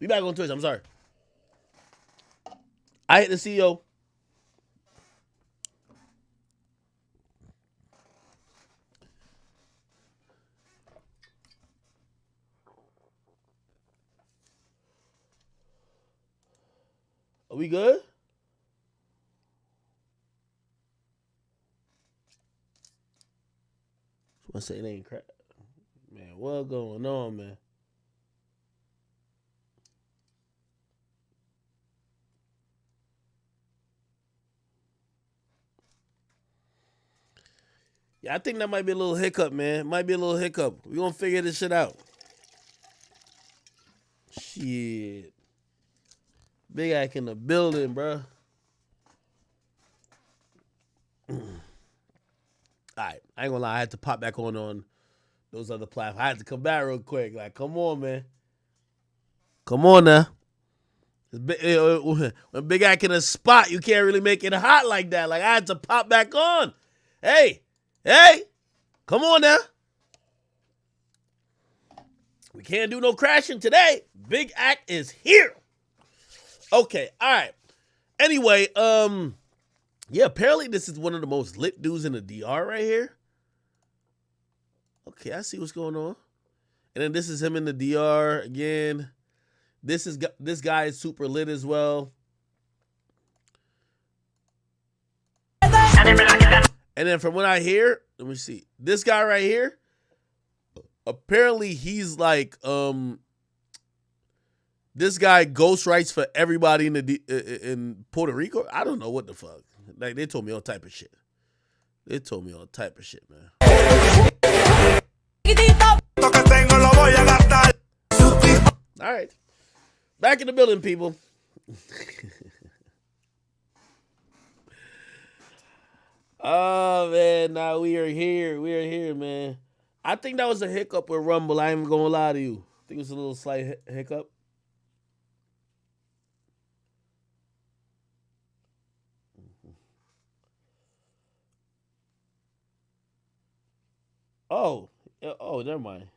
We back on Twitch. I'm sorry. I hit the CEO. Are we good? I say it ain't crap. Man, what going on, man? Yeah, I think that might be a little hiccup, man. Might be a little hiccup. We gonna figure this shit out. Shit. Big Act in the building, bro. Alright, I ain't gonna lie, I had to pop back on those other platforms. I had to come back real quick. Like, come on, man. Come on now. When Big Act in a spot, you can't really make it hot like that. Like, I had to pop back on. Hey, come on now. We can't do no crashing today. Big Act is here. Okay, all right. Anyway, yeah, apparently this is one of the most lit dudes in the DR right here. Okay, I see what's going on. And then this is him in the DR again. This guy is super lit as well. And then from what I hear, let me see. This guy right here, apparently he's like, this guy ghost writes for everybody in Puerto Rico. I don't know what the fuck. Like, they told me all type of shit. They told me all type of shit, man. All right. Back in the building, people. Oh, man. Now we are here. We are here, man. I think that was a hiccup with Rumble. I ain't even gonna lie to you. I think it was a little slight hiccup. Oh, never mind.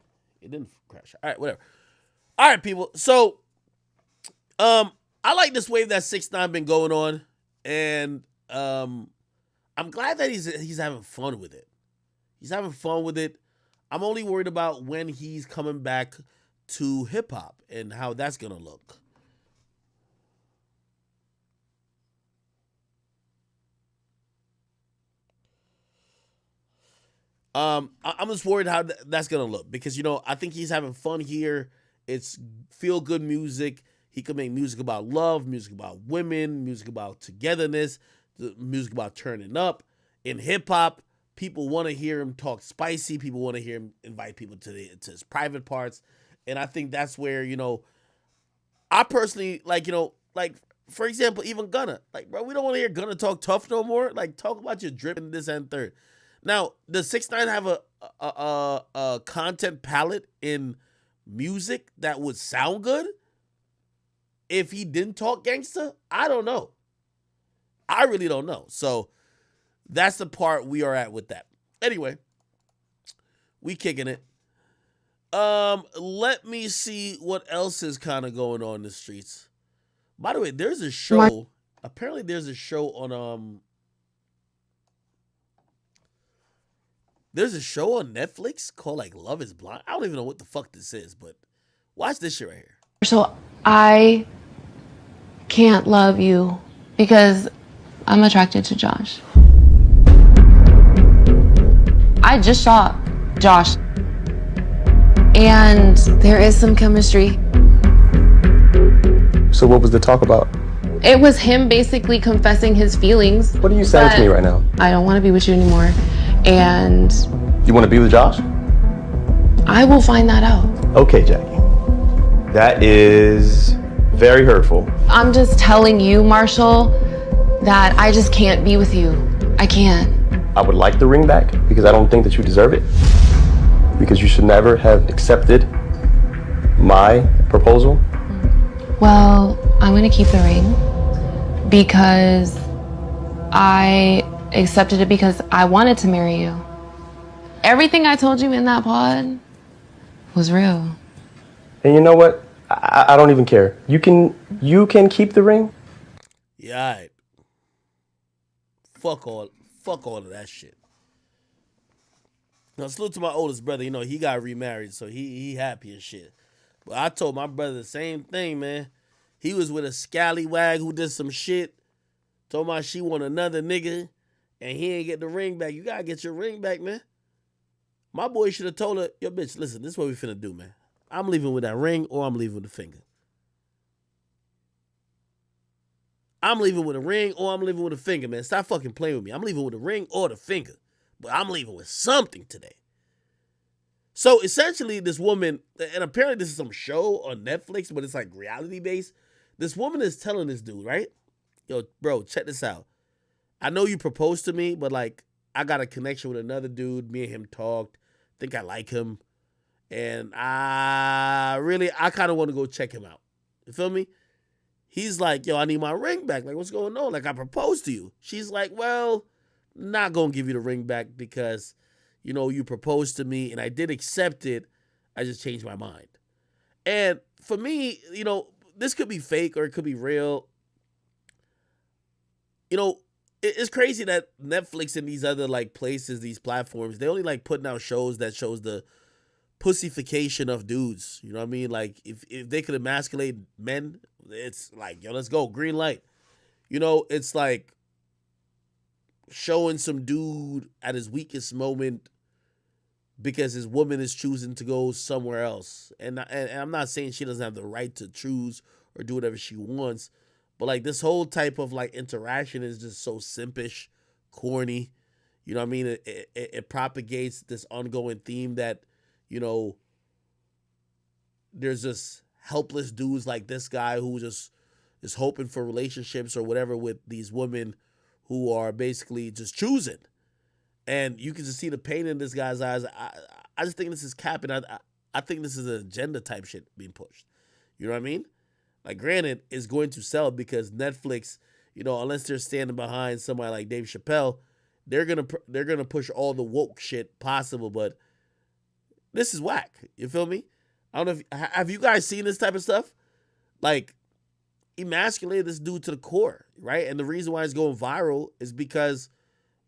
It didn't crash. All right, whatever. All right, people. So, I like this wave that 6ix9ine been going on, and I'm glad that he's having fun with it. He's having fun with it. I'm only worried about when he's coming back to hip hop and how that's gonna look. I'm just worried how that's gonna look because, you know, I think he's having fun here. It's feel good music. He can make music about love, music about women, music about togetherness, music about turning up. In hip hop, people want to hear him talk spicy. People want to hear him invite people to his private parts, and I think that's where, you know, I personally like, you know, like for example, even Gunna, like, bro, we don't want to hear Gunna talk tough no more. Like, talk about your drip and this and third. Now, does 6ix9ine have a content palette in music that would sound good if he didn't talk gangster? I don't know. I really don't know. So that's the part we are at with that. Anyway, we kicking it. Let me see what else is kind of going on in the streets. By the way, there's a show. Apparently, there's a show on There's a show on Netflix called like Love is Blind. I don't even know what the fuck this is, but watch this shit right here. So I can't love you because I'm attracted to Josh. I just saw Josh and there is some chemistry. So what was the talk about? It was him basically confessing his feelings. What are you saying to me right now? I don't want to be with you anymore. And you want to be with Josh? I will find that out. Okay, Jackie. That is very hurtful. I'm just telling you, Marshall, that I just can't be with you. I can't. I would like the ring back because I don't think that you deserve it. Because you should never have accepted my proposal. Well, I'm going to keep the ring because I accepted it because I wanted to marry you. Everything I told you in that pod was real. And you know what? I don't even care. You can keep the ring. Yeah, all right. Fuck all of that shit. Now salute to my oldest brother. You know he got remarried, so he happy and shit. But I told my brother the same thing, man. He was with a scallywag who did some shit. Told my she want another nigga, and he ain't get the ring back. You gotta get your ring back, man. My boy should have told her, yo, bitch, listen, this is what we finna do, man. I'm leaving with that ring or I'm leaving with the finger. I'm leaving with a ring or I'm leaving with a finger, man. Stop fucking playing with me. I'm leaving with a ring or the finger. But I'm leaving with something today. So essentially, this woman, and apparently this is some show on Netflix, but it's like reality based. This woman is telling this dude, right? Yo, bro, check this out. I know you proposed to me, but like, I got a connection with another dude. Me and him talked. Think I like him. And I kind of want to go check him out. You feel me? He's like, yo, I need my ring back. Like, what's going on? Like, I proposed to you. She's like, well, not going to give you the ring back because, you know, you proposed to me and I did accept it. I just changed my mind. And for me, you know, this could be fake or it could be real. You know, it's crazy that Netflix and these other like places, these platforms, they only like putting out shows that shows the pussification of dudes. You know what I mean? Like if they could emasculate men, it's like, yo, let's go, green light. You know, it's like showing some dude at his weakest moment because his woman is choosing to go somewhere else. And I'm not saying she doesn't have the right to choose or do whatever she wants, but like this whole type of like interaction is just so simpish, corny. You know what I mean? It propagates this ongoing theme that, you know, there's just helpless dudes like this guy who just is hoping for relationships or whatever with these women who are basically just choosing. And you can just see the pain in this guy's eyes. I just think this is capping. I think this is an agenda type shit being pushed. You know what I mean? Like, granted, it's going to sell because Netflix, you know, unless they're standing behind somebody like Dave Chappelle, they're gonna push all the woke shit possible. But this is whack. You feel me? I don't know if have you guys seen this type of stuff? Like, emasculate this dude to the core, right? And the reason why it's going viral is because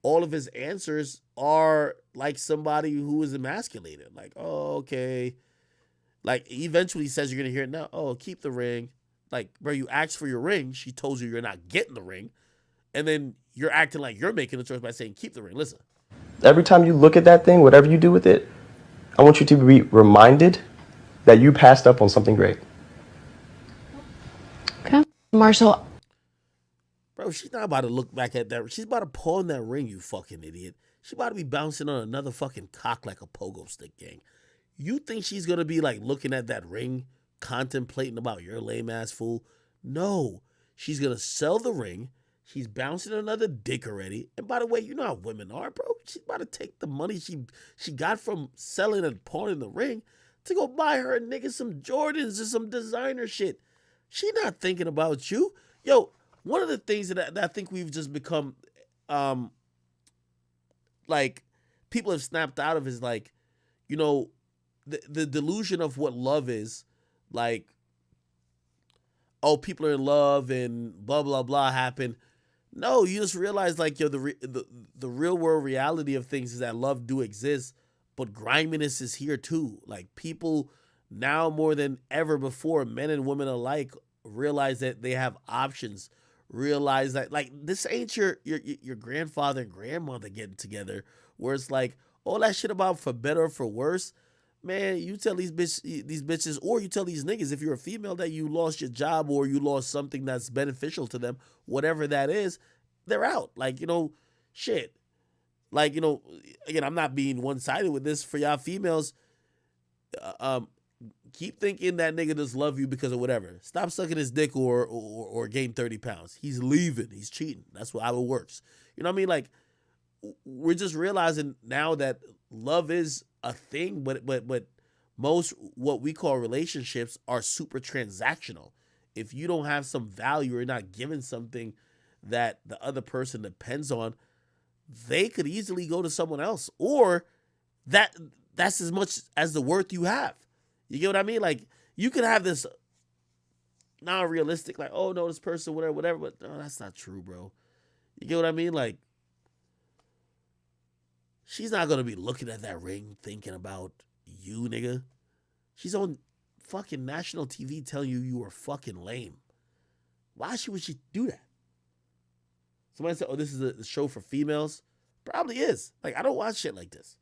all of his answers are like somebody who is emasculated. Like, oh, okay. Like, eventually he says you're going to hear it now. Oh, keep the ring. Like, bro, you asked for your ring. She told you you're not getting the ring. And then you're acting like you're making the choice by saying keep the ring. Listen. Every time you look at that thing, whatever you do with it, I want you to be reminded that you passed up on something great. Okay. Marshall. Bro, she's not about to look back at that. She's about to pawn that ring, you fucking idiot. She's about to be bouncing on another fucking cock like a pogo stick, gang. You think she's going to be like looking at that ring, contemplating about your lame ass fool? No. She's going to sell the ring. She's bouncing another dick already. And by the way, you know how women are, bro. She's about to take the money she got from selling and pawning the ring to go buy her nigga some Jordans or some designer shit. She not thinking about you. Yo, one of the things that I think we've just become, like, people have snapped out of is like, you know, the delusion of what love is. Like, oh, people are in love and blah, blah, blah happened. No, you just realize, like, yo, the real world reality of things is that love do exist, but griminess is here too. Like, people now more than ever before, men and women alike, realize that they have options. Realize that, like, this ain't your grandfather and grandmother getting together where it's like all that shit about for better or for worse. Man, you tell these bitches, or you tell these niggas, if you're a female, that you lost your job or you lost something that's beneficial to them, whatever that is, they're out. Like, you know, shit. Like, you know, again, I'm not being one-sided with this for y'all females. Keep thinking that nigga just love you because of whatever. Stop sucking his dick or gain 30 pounds. He's leaving. He's cheating. That's how it works. You know what I mean? Like, we're just realizing now that love is a thing, but most what we call relationships are super transactional. If you don't have some value or not giving something that the other person depends on, they could easily go to someone else, or that's as much as the worth you have. You get what I mean? Like, you could have this not realistic. Like, oh no, this person, whatever, whatever. But no, that's not true, bro. You get what I mean? Like, she's not gonna be looking at that ring thinking about you, nigga. She's on fucking national TV telling you you are fucking lame. Why would she do that? Somebody said, oh, this is a show for females. Probably is. Like, I don't watch shit like this.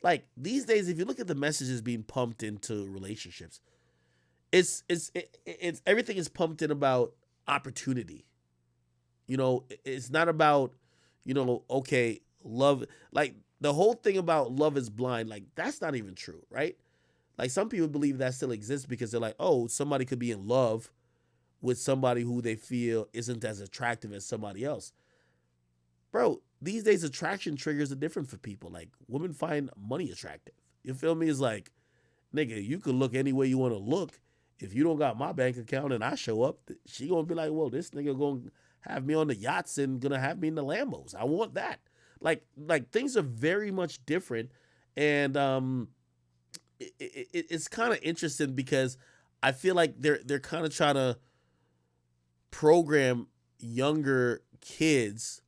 Like, these days, if you look at the messages being pumped into relationships, it's everything is pumped in about opportunity. You know, it's not about, you know, okay, love. Like, the whole thing about love is blind, like, that's not even true, right? Like, some people believe that still exists because they're like, oh, somebody could be in love with somebody who they feel isn't as attractive as somebody else. Bro, these days attraction triggers are different for people. Like, women find money attractive. You feel me? It's like, nigga, you could look any way you want to look. If you don't got my bank account and I show up, she gonna be like, well, this nigga gonna have me on the yachts and gonna have me in the Lambos. I want that. Like things are very much different. And it's kind of interesting because I feel like they're kind of trying to program younger kids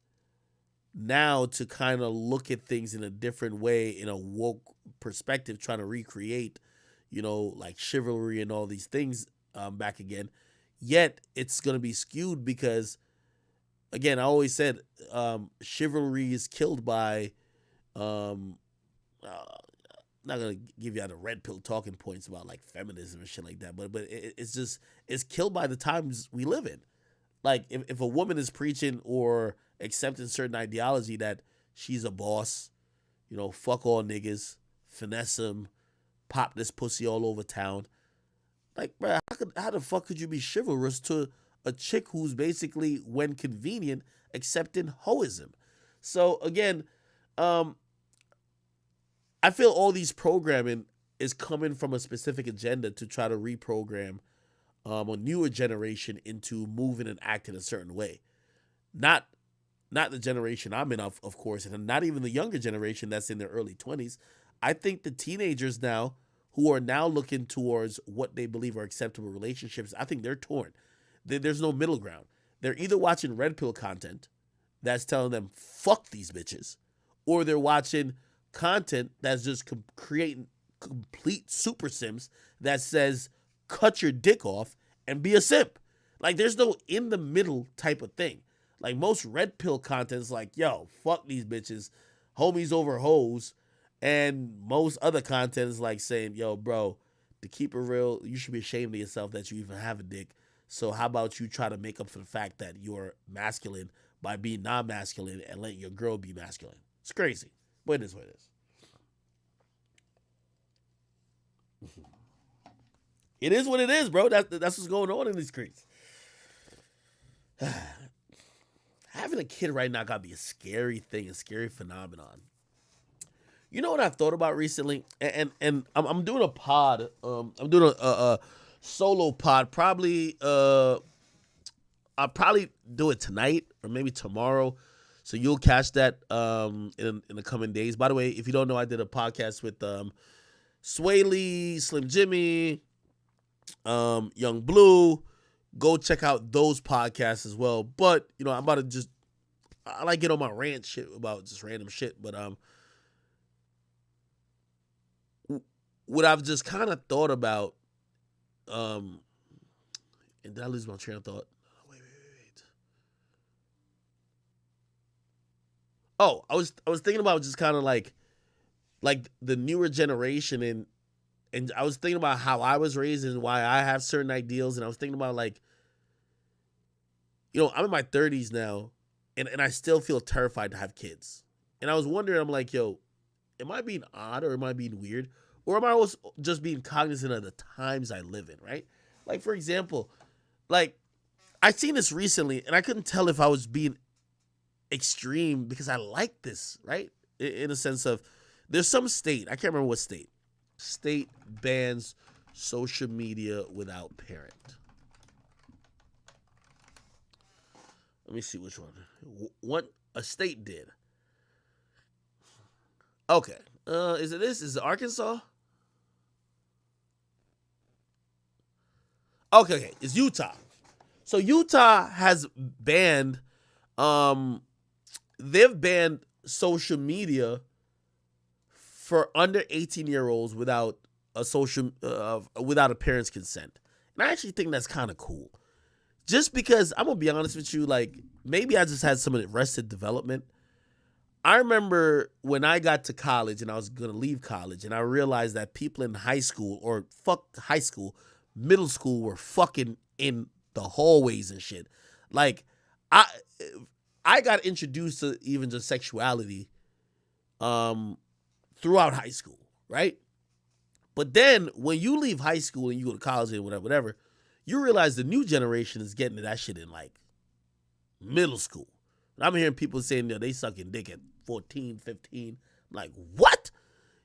now to kind of look at things in a different way, in a woke perspective, trying to recreate, you know, like chivalry and all these things back again. Yet it's going to be skewed because, again, I always said chivalry is killed by, not going to give you out the red pill talking points about like feminism and shit like that, but it's killed by the times we live in. Like, if a woman is preaching or accepting certain ideology that she's a boss, you know, fuck all niggas, finesse them, pop this pussy all over town. Like, bro, how the fuck could you be chivalrous to a chick who's basically, when convenient, accepting hoism? So, again, I feel all these programming is coming from a specific agenda to try to reprogram a newer generation into moving and acting a certain way. Not the generation I'm in, of course, and not even the younger generation that's in their early 20s. I think the teenagers now who are now looking towards what they believe are acceptable relationships, I think they're torn. There's no middle ground. They're either watching red pill content that's telling them, fuck these bitches, or they're watching content that's just creating complete super sims that says, cut your dick off and be a simp. Like, there's no in the middle type of thing. Like, most red pill content is like, yo, fuck these bitches, homies over hoes. And most other content is like saying, yo, bro, to keep it real, you should be ashamed of yourself that you even have a dick. So how about you try to make up for the fact that you're masculine by being non-masculine and letting your girl be masculine? It's crazy. But it is what it is. It is what it is, bro. That's what's going on in these streets. Having a kid right now gotta be a scary thing, a scary phenomenon. You know what I thought about recently? And I'm doing a pod. I'm doing a solo pod. Probably I'll probably do it tonight or maybe tomorrow. So you'll catch that in the coming days. By the way, if you don't know, I did a podcast with Sway Lee, Slim Jimmy, Young Blue. Go check out those podcasts as well. But, you know, I'm about to I like get on my rant shit about just random shit. But what I've just kind of thought about, and did I lose my train of thought? Wait. Oh, I was thinking about just kind of like the newer generation, and I was thinking about how I was raised and why I have certain ideals, and I was thinking about, like, you know, I'm in my 30s now, and I still feel terrified to have kids. And I was wondering, I'm like, yo, am I being odd or am I being weird? Or am I always just being cognizant of the times I live in, right? Like, for example, like, I seen this recently, and I couldn't tell if I was being extreme because I like this, right? In a sense of, there's some state, I can't remember what state bans social media without parent. Let me see which one. What a state did. Okay. Is it this? Is it Arkansas? Okay, it's Utah. So Utah has banned, they've banned social media for under 18-year-olds without a parent's consent. And I actually think that's kind of cool. Just because, I'm going to be honest with you, like, maybe I just had some arrested development. I remember when I got to college and I was going to leave college and I realized that people in high school, or fuck high school, middle school, were fucking in the hallways and shit. Like, I got introduced to even just sexuality throughout high school, right? But then when you leave high school and you go to college and whatever, you realize the new generation is getting to that shit in like middle school. And I'm hearing people saying, they sucking dick at 14, 15. I'm like, what?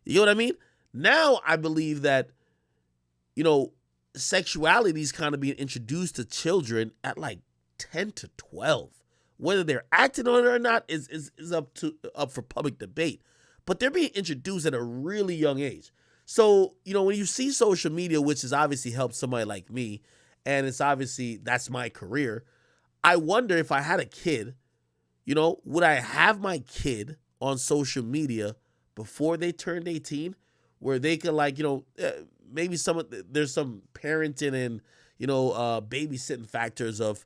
You know what I mean? Now I believe that, sexuality is kind of being introduced to children at like 10 to 12. Whether they're acting on it or not is up for public debate. But they're being introduced at a really young age. So, when you see social media, which has obviously helped somebody like me, and it's obviously, that's my career, I wonder if I had a kid, would I have my kid on social media before they turned 18, where they could maybe there's some parenting and, babysitting factors of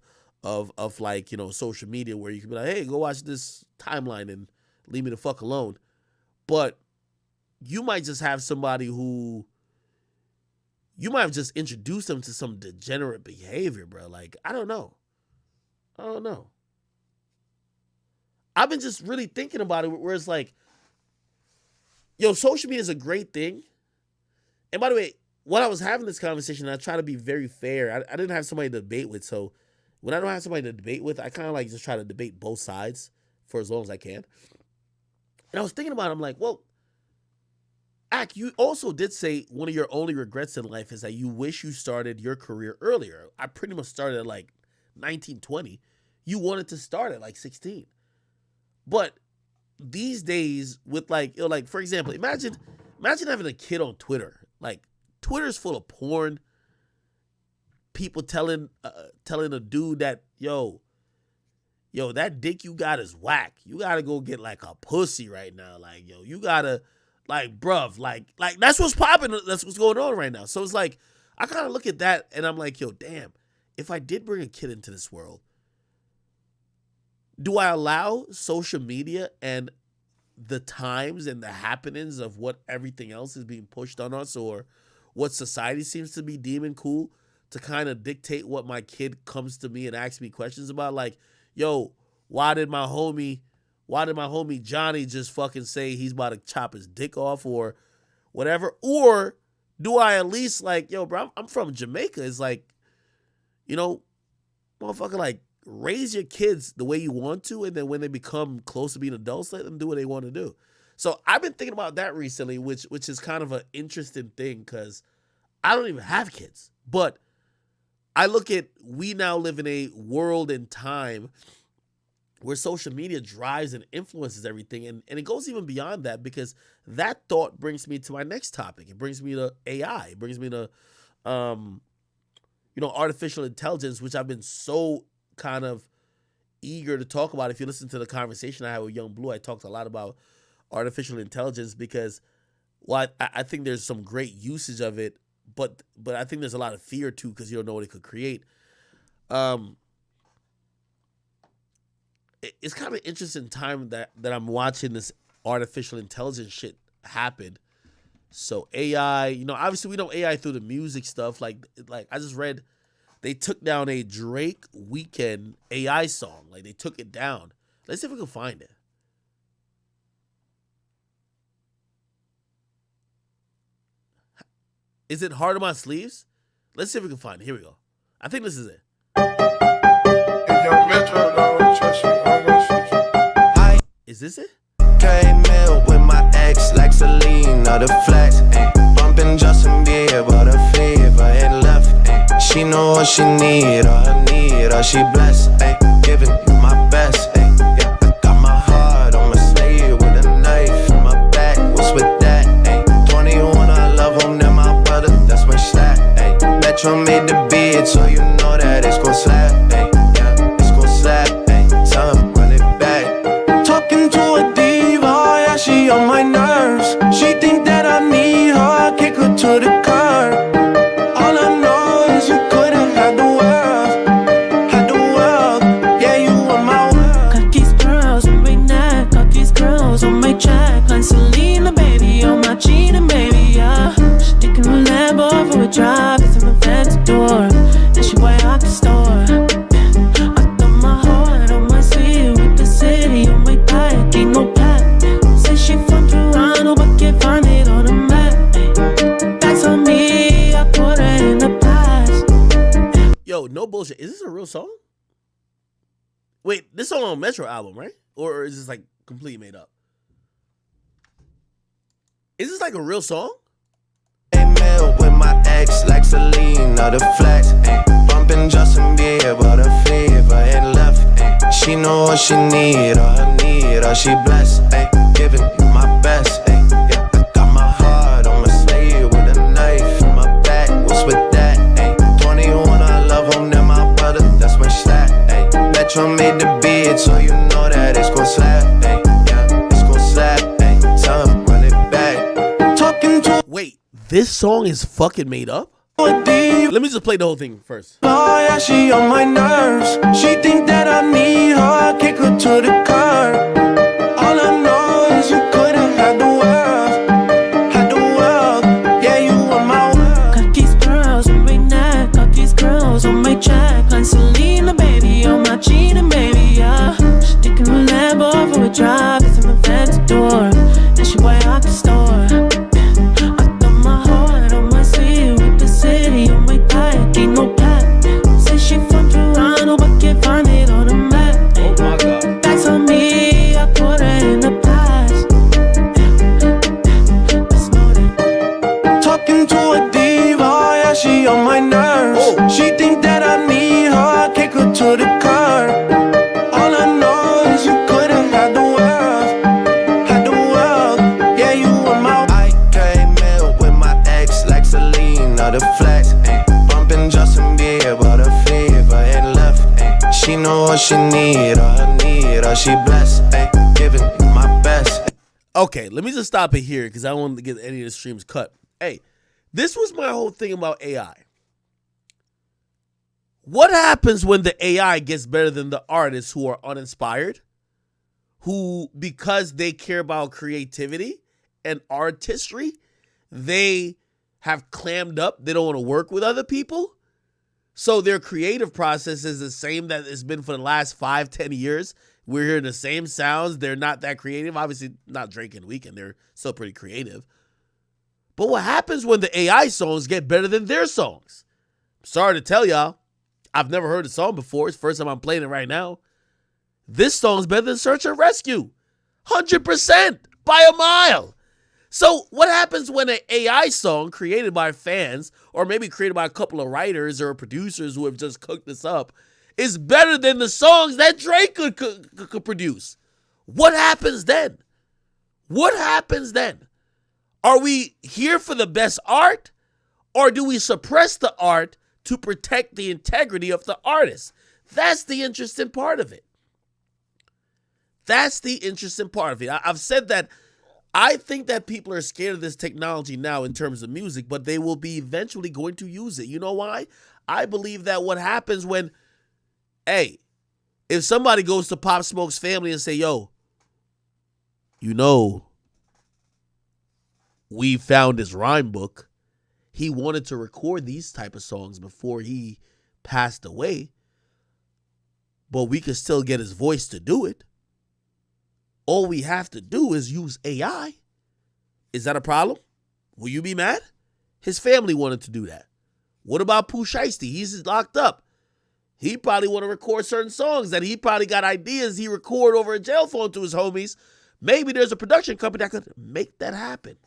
social media where you can be like, hey, go watch this timeline and leave me the fuck alone. But you might just have somebody who, you might have just introduced them to some degenerate behavior, bro. Like, I don't know. I've been just really thinking about it, where it's like, social media is a great thing. And by the way, when I was having this conversation, I try to be very fair. I didn't have somebody to debate with. So when I don't have somebody to debate with, I kind of just try to debate both sides for as long as I can. And I was thinking about it, I'm like, well, Ak, you also did say one of your only regrets in life is that you wish you started your career earlier. I pretty much started at like 19, 20. You wanted to start at like 16. But these days with for example, imagine having a kid on Twitter. Like, Twitter's full of porn. People telling a dude that, yo, that dick you got is whack. You got to go get like a pussy right now. Like, yo, you got to, like, bruv, like that's what's popping. That's what's going on right now. So it's like, I kind of look at that and I'm like, yo, damn, if I did bring a kid into this world, do I allow social media and the times and the happenings of what everything else is being pushed on us, or what society seems to be deeming cool, to kind of dictate what my kid comes to me and asks me questions about? Like, yo, why did my homie Johnny just fucking say he's about to chop his dick off or whatever? Or do I at least like, yo, bro, I'm from Jamaica. It's like, motherfucker, like, raise your kids the way you want to, and then when they become close to being adults, let them do what they want to do. So I've been thinking about that recently, which is kind of an interesting thing, because I don't even have kids. But I look at, we now live in a world and time where social media drives and influences everything. And it goes even beyond that, because that thought brings me to my next topic. It brings me to AI. It brings me to, artificial intelligence, which I've been so kind of eager to talk about. If you listen to the conversation I had with Young Blue, I talked a lot about artificial intelligence, because I think there's some great usage of it, but I think there's a lot of fear too, because you don't know what it could create. It's kind of interesting time that I'm watching this artificial intelligence shit happen. So AI, obviously we know AI through the music stuff. Like I just read, they took down a Drake Weekend AI song. Like, they took it down. Let's see if we can find it. Is it Hard on My Sleeves? Let's see if we can find it. Here we go. I think this is it. Is this it? Came in with my ex like Selena, the flex, bumping Justin Bieber, the fever and left. She know what she need, or she blessed, giving you my best, yeah. I got my heart on my sleeve with a knife in my back. What's with that, 21, I love him, then my brother, that's my stack, Metro made the beat, so real song? Wait, this song on Metro album, right? Or is this like completely made up? Is this like a real song? Mail with my ex like Celine or the flex. Bumping Justin Bieber, the fever and left. She know what she need, or she blessed. Giving you my best. Yeah, I got my heart on my sleeve with a knife in my back. What's with that? 21, I love him, then my brother, that's my stat. Metro made the beat, so you know that it's gon' slap. Yeah, it's gon' slap. Tell him run it back. Talking to Wait, this song is fucking made up? Let me just play the whole thing first. Oh yeah, she on my nerves. She think that I need her, kick her to the curb. All I know is you couldn't have the world, yeah, you on my world. Got these girls on my neck, got these girls on my check. Like Selena, baby, on my cheetah, baby, yeah. She taking a Lambo for a drive, it's in my fancy door, and she way out the store. I got my heart on my sleeve with the city on my back, ain't no pack. Say she from Toronto, but can't find it on the map. Oh my god. That's on me, I put her in the past. Let's know that. Talking to a diva, yeah, she on my nerves. She think that I need her, kick her to the curb. All I know is you couldn't have the world, yeah, you on my. I came in with my ex like Celine or the flex. Bumping Justin Bieber, the fever and left. She know what she need, or she blessed. Giving you my best. Okay, let me just stop it here because I don't want to get any of the streams cut. Hey, this was my whole thing about AI. What happens when the AI gets better than the artists who are uninspired? Who, because they care about creativity and artistry, they have clammed up. They don't want to work with other people. So their creative process is the same that it's been for the last 5-10 years. We're hearing the same sounds. They're not that creative. Obviously, not Drake and Weeknd. They're still pretty creative. But what happens when the AI songs get better than their songs? Sorry to tell y'all, I've never heard the song before. It's the first time I'm playing it right now. This song's better than Search and Rescue. 100% by a mile. So what happens when an AI song created by fans, or maybe created by a couple of writers or producers who have just cooked this up, is better than the songs that Drake could produce? What happens then? What happens then? Are we here for the best art, or do we suppress the art to protect the integrity of the artist? That's the interesting part of it. That's the interesting part of it. I've said that I think that people are scared of this technology now in terms of music, but they will be eventually going to use it. You know why? I believe that what happens when, hey, if somebody goes to Pop Smoke's family and say, yo, you know, we found his rhyme book. He wanted to record these type of songs before he passed away, but we could still get his voice to do it. All we have to do is use AI. Is that a problem? Will you be mad? His family wanted to do that. What about Pooh Shiesty? He's locked up. He probably want to record certain songs that he probably got ideas he record over a jail phone to his homies. Maybe there's a production company that could make that happen.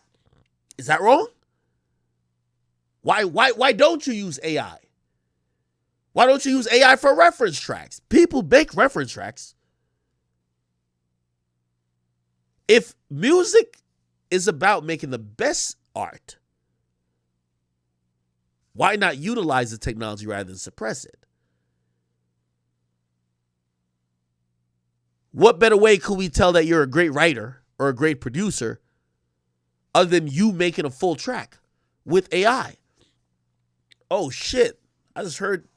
Is that wrong? Why don't you use AI? Why don't you use AI for reference tracks? People make reference tracks. If music is about making the best art, why not utilize the technology rather than suppress it? What better way could we tell that you're a great writer or a great producer other than you making a full track with AI? Oh shit, I just heard,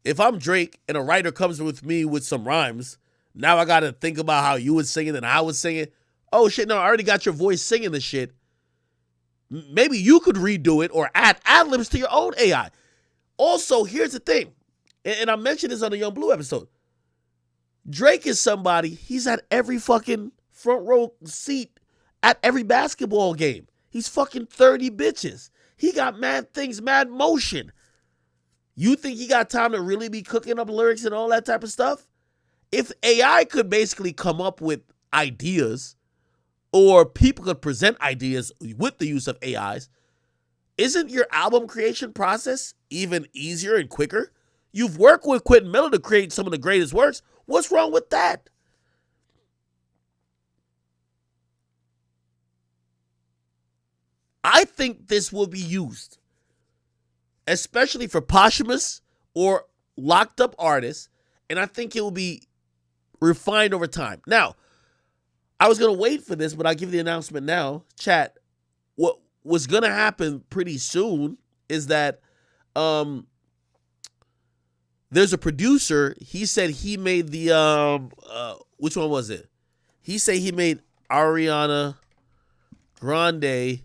if I'm Drake and a writer comes with me with some rhymes, now I got to think about how you would sing it and I would sing it. Oh shit, no, I already got your voice singing the shit. Maybe you could redo it or add ad-libs to your own AI. Also, here's the thing, and I mentioned this on the Young Blue episode. Drake is somebody, he's at every fucking front row seat at every basketball game. He's fucking 30 bitches. He got mad things, mad motion. You think he got time to really be cooking up lyrics and all that type of stuff? If AI could basically come up with ideas, or people could present ideas with the use of AIs, isn't your album creation process even easier and quicker? You've worked with Quentin Miller to create some of the greatest works. What's wrong with that? I think this will be used, especially for posthumous or locked up artists, and I think it will be refined over time. Now, I was going to wait for this, but I'll give the announcement now. Chat, what's going to happen pretty soon is that there's a producer. He said he made the, which one was it? He said he made Ariana Grande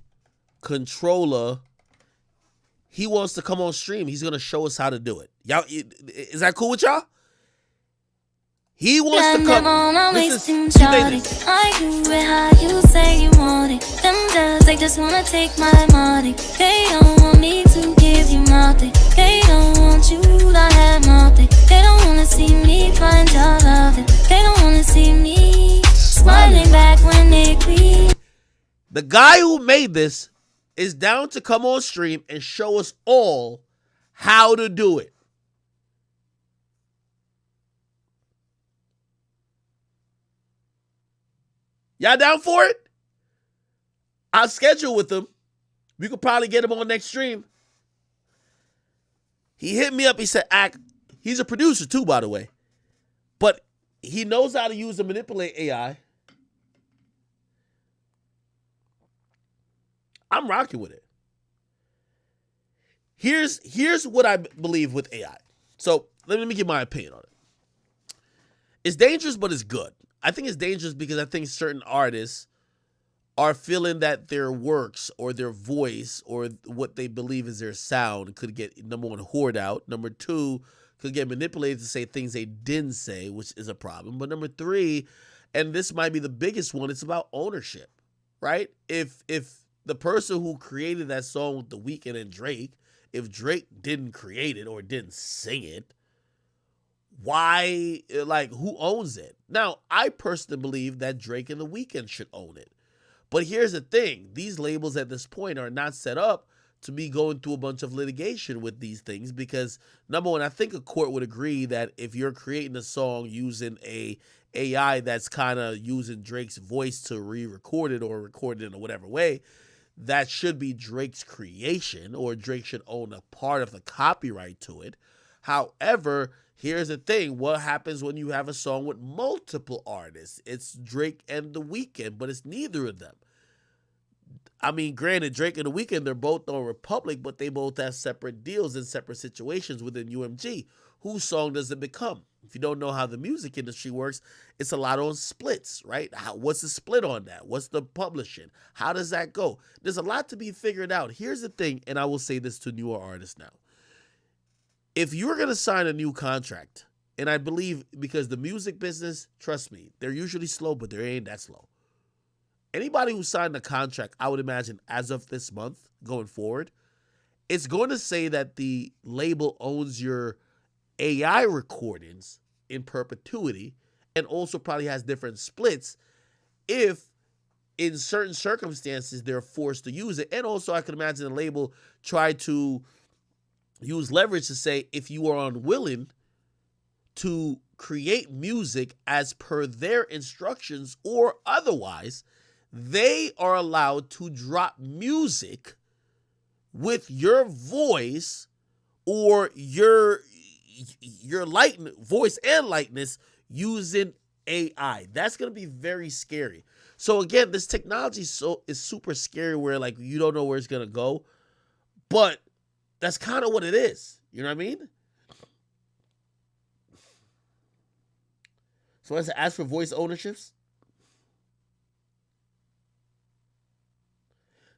Controller. He wants to come on stream. He's going to show us how to do it. Y'all, is that cool with y'all? He wants to come. This is, he made this. I do it how you say you want it. Them girls, they just wanna take my money. They don't want me to give you nothing. They don't want you to have nothing. They don't wanna see me find your loving. They don't wanna see me smiling back when they creep. The guy who made this is down to come on stream and show us all how to do it. Y'all down for it? I'll schedule with him. We could probably get him on next stream. He hit me up. He said, he's a producer too, by the way. But he knows how to use and manipulate AI. I'm rocking with it. Here's what I believe with AI. So let me give my opinion on it. It's dangerous, but it's good. I think it's dangerous because I think certain artists are feeling that their works or their voice or what they believe is their sound could get, number one, hoard out. Number two, could get manipulated to say things they didn't say, which is a problem. But number three, and this might be the biggest one, it's about ownership, right? If the person who created that song with The Weeknd and Drake, if Drake didn't create it or didn't sing it, why, like, who owns it? Now, I personally believe that Drake and The Weeknd should own it. But here's the thing. These labels at this point are not set up to be going through a bunch of litigation with these things because, number one, I think a court would agree that if you're creating a song using a AI that's kind of using Drake's voice to re-record it or record it in a whatever way, that should be Drake's creation or Drake should own a part of the copyright to it. However, here's the thing. What happens when you have a song with multiple artists? It's Drake and The Weeknd, but it's neither of them. I mean, granted, Drake and The Weeknd, they're both on Republic, but they both have separate deals and separate situations within UMG. Whose song does it become? If you don't know how the music industry works, it's a lot on splits, right? What's the split on that? What's the publishing? How does that go? There's a lot to be figured out. Here's the thing, and I will say this to newer artists now. If you're going to sign a new contract, and I believe because the music business, trust me, they're usually slow, but they ain't that slow. Anybody who signed a contract, I would imagine as of this month going forward, it's going to say that the label owns your AI recordings in perpetuity and also probably has different splits if in certain circumstances they're forced to use it. And also I can imagine the label try to use leverage to say if you are unwilling to create music as per their instructions or otherwise, they are allowed to drop music with your voice or your voice and likeness using AI. That's going to be very scary. So again, this technology is super scary where like you don't know where it's going to go, but that's kind of what it is. You know what I mean? So as to ask for voice ownerships,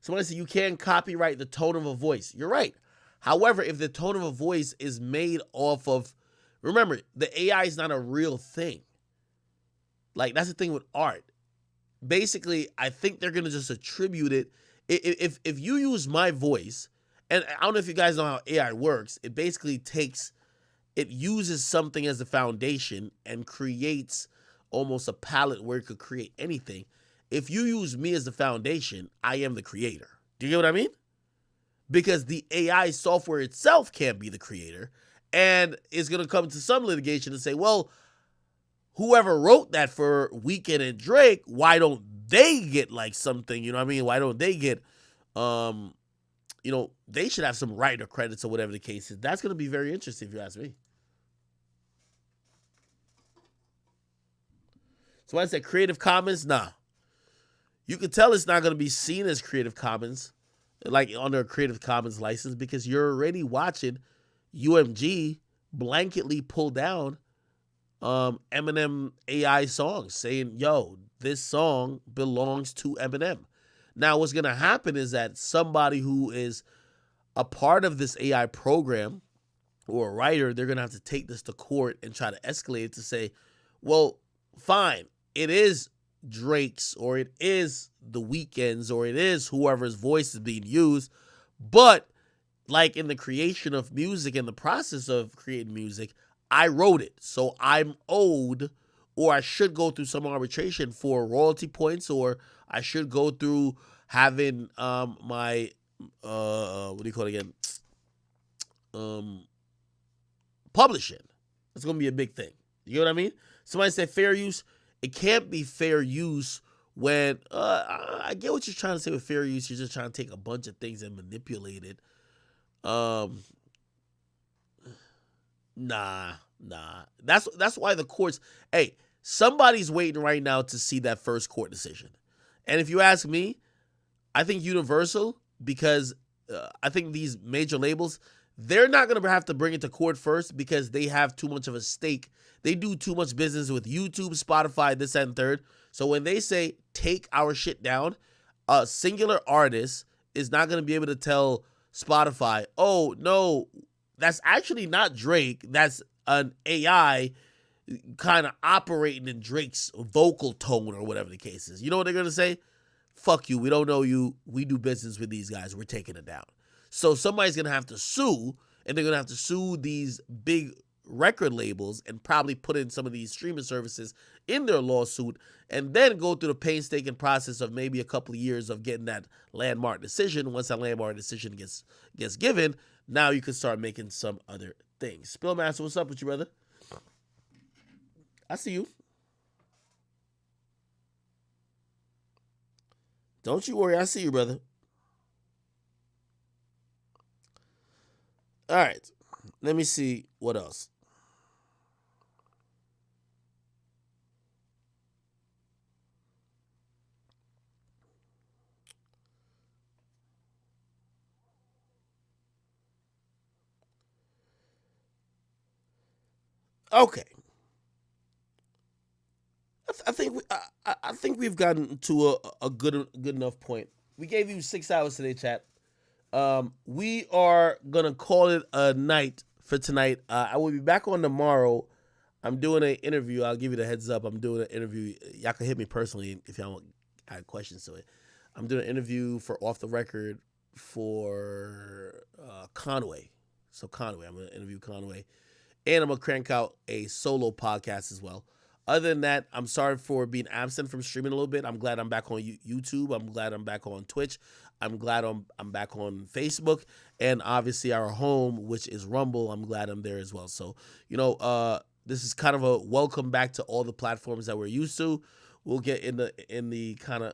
somebody said you can't copyright the tone of a voice. You're right. However, if the tone of a voice is made off of, remember, the AI is not a real thing. Like, that's the thing with art. Basically, I think they're going to just attribute it. If you use my voice And I don't know if you guys know how AI works. It basically it uses something as a foundation and creates almost a palette where it could create anything. If you use me as the foundation, I am the creator. Do you get what I mean? Because the AI software itself can't be the creator, and it's going to come to some litigation and say, well, whoever wrote that for Weeknd and Drake, why don't they get like something, you know what I mean? Why don't they get, they should have some writer credits or whatever the case is. That's going to be very interesting if you ask me. So when I said Creative Commons, nah. You can tell it's not going to be seen as Creative Commons, like under a Creative Commons license, because you're already watching UMG blanketly pull down Eminem AI songs saying, yo, this song belongs to Eminem. Now, what's going to happen is that somebody who is a part of this AI program or a writer, they're going to have to take this to court and try to escalate it to say, well, fine, it is Drake's or it is The Weeknd's or it is whoever's voice is being used, but like in the creation of music and the process of creating music, I wrote it, so I'm owed, or I should go through some arbitration for royalty points, or I should go through having my what do you call it again? Publishing. That's gonna be a big thing. You know what I mean? Somebody said fair use. It can't be fair use when I get what you're trying to say with fair use. You're just trying to take a bunch of things and manipulate it. Nah. That's why the courts. Hey, somebody's waiting right now to see that first court decision. And if you ask me, I think Universal, because I think these major labels, they're not going to have to bring it to court first because they have too much of a stake. They do too much business with YouTube, Spotify, this and third. So when they say take our shit down, a singular artist is not going to be able to tell Spotify, oh, no, that's actually not Drake. That's an AI kind of operating in Drake's vocal tone or whatever the case is. You know what they're going to say? Fuck you. We don't know you. We do business with these guys. We're taking it down. So somebody's going to have to sue, and they're going to have to sue these big record labels and probably put in some of these streaming services in their lawsuit and then go through the painstaking process of maybe a couple of years of getting that landmark decision. Once that landmark decision gets given, now you can start making some other things. Spillmaster, what's up with you, brother? I see you. Don't you worry, I see you, brother. All right, let me see what else. Okay. I think we've gotten to a good enough point. We gave you 6 hours today, chat. We are gonna call it a night for tonight. I will be back on tomorrow. I'm doing an interview. I'll give you the heads up. I'm doing an interview. Y'all can hit me personally if y'all have questions to it. I'm doing an interview for Off the Record for Conway. So Conway, I'm gonna interview Conway, and I'm gonna crank out a solo podcast as well. Other than that, I'm sorry for being absent from streaming a little bit. I'm glad I'm back on YouTube. I'm glad I'm back on Twitch. I'm glad I'm back on Facebook. And obviously our home, which is Rumble, I'm glad I'm there as well. So, this is kind of a welcome back to all the platforms that we're used to. We'll get in the kind of,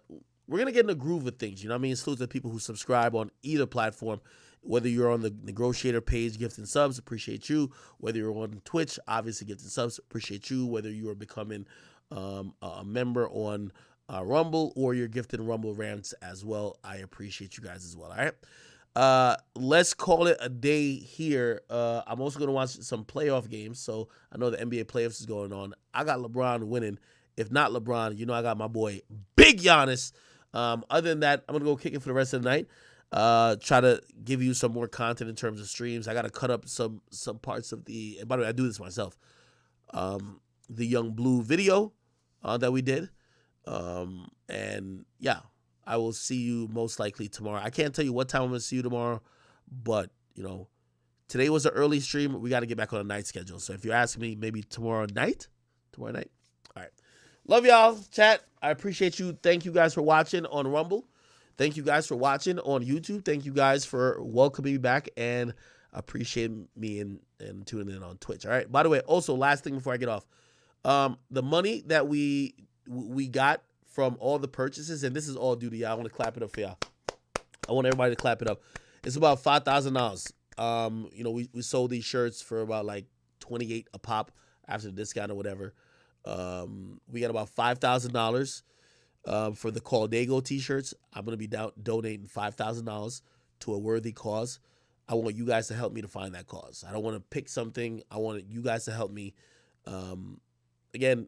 we're going to get in the groove of things. You know what I mean? Salute to people who subscribe on either platform. Whether you're on the negotiator page, gifting subs, appreciate you. Whether you're on Twitch, obviously gifting subs, appreciate you. Whether you are becoming a member on Rumble or you're gifting Rumble rants as well, I appreciate you guys as well. All right, let's call it a day here. I'm also gonna watch some playoff games, so I know the NBA playoffs is going on. I got LeBron winning. If not LeBron, I got my boy Big Giannis. Other than that, I'm gonna go kick it for the rest of the night. Try to give you some more content in terms of streams. I got to cut up some parts of the, and by the way, I do this myself, the Young Blue video that we did. And yeah, I will see you most likely tomorrow. I can't tell you what time I'm going to see you tomorrow, But, you know, today was an early stream. We got to get back on a night schedule. So if you ask me, maybe tomorrow night. All right. Love y'all, chat. I appreciate you. Thank you guys for watching on Rumble. Thank you guys for watching on YouTube. Thank you guys for welcoming me back and appreciate me and tuning in on Twitch. All right. By the way, also last thing before I get off, the money that we got from all the purchases, and this is all due to y'all. I want to clap it up for y'all. I want everybody to clap it up. It's about $5,000. You know, we sold these shirts for about like $28 a pop after the discount or whatever. We got about $5,000 for the Caldego t-shirts. I'm going to be donating $5,000 to a worthy cause. I want you guys to help me to find that cause. I don't want to pick something. I want you guys to help me. Again,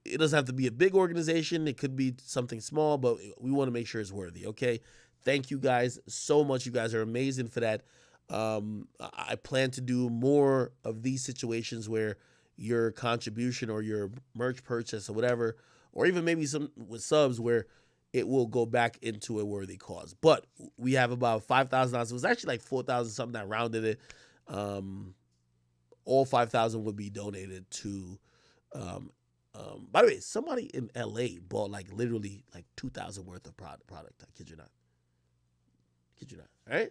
it doesn't have to be a big organization. It could be something small, but we want to make sure it's worthy. Okay. Thank you guys so much. You guys are amazing for that. I plan to do more of these situations where your contribution or your merch purchase or whatever, or even maybe some with subs where it will go back into a worthy cause. But we have about $5,000. It was actually like 4,000 something that rounded it. All 5,000 would be donated to, by the way, somebody in LA bought like literally like 2,000 worth of product. I kid you not. All right.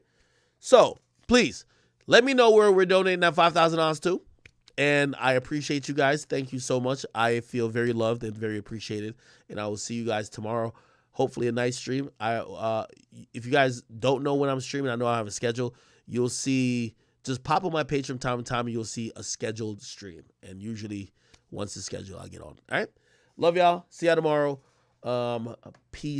So please let me know where we're donating that $5,000 to. And I appreciate you guys. Thank you so much. I feel very loved and very appreciated. And I will see you guys tomorrow. Hopefully a nice stream. If you guys don't know when I'm streaming, I know I have a schedule. You'll see, just pop on my page from time to time and you'll see a scheduled stream. And usually once it's scheduled, I'll get on. All right. Love y'all. See y'all tomorrow. Peace.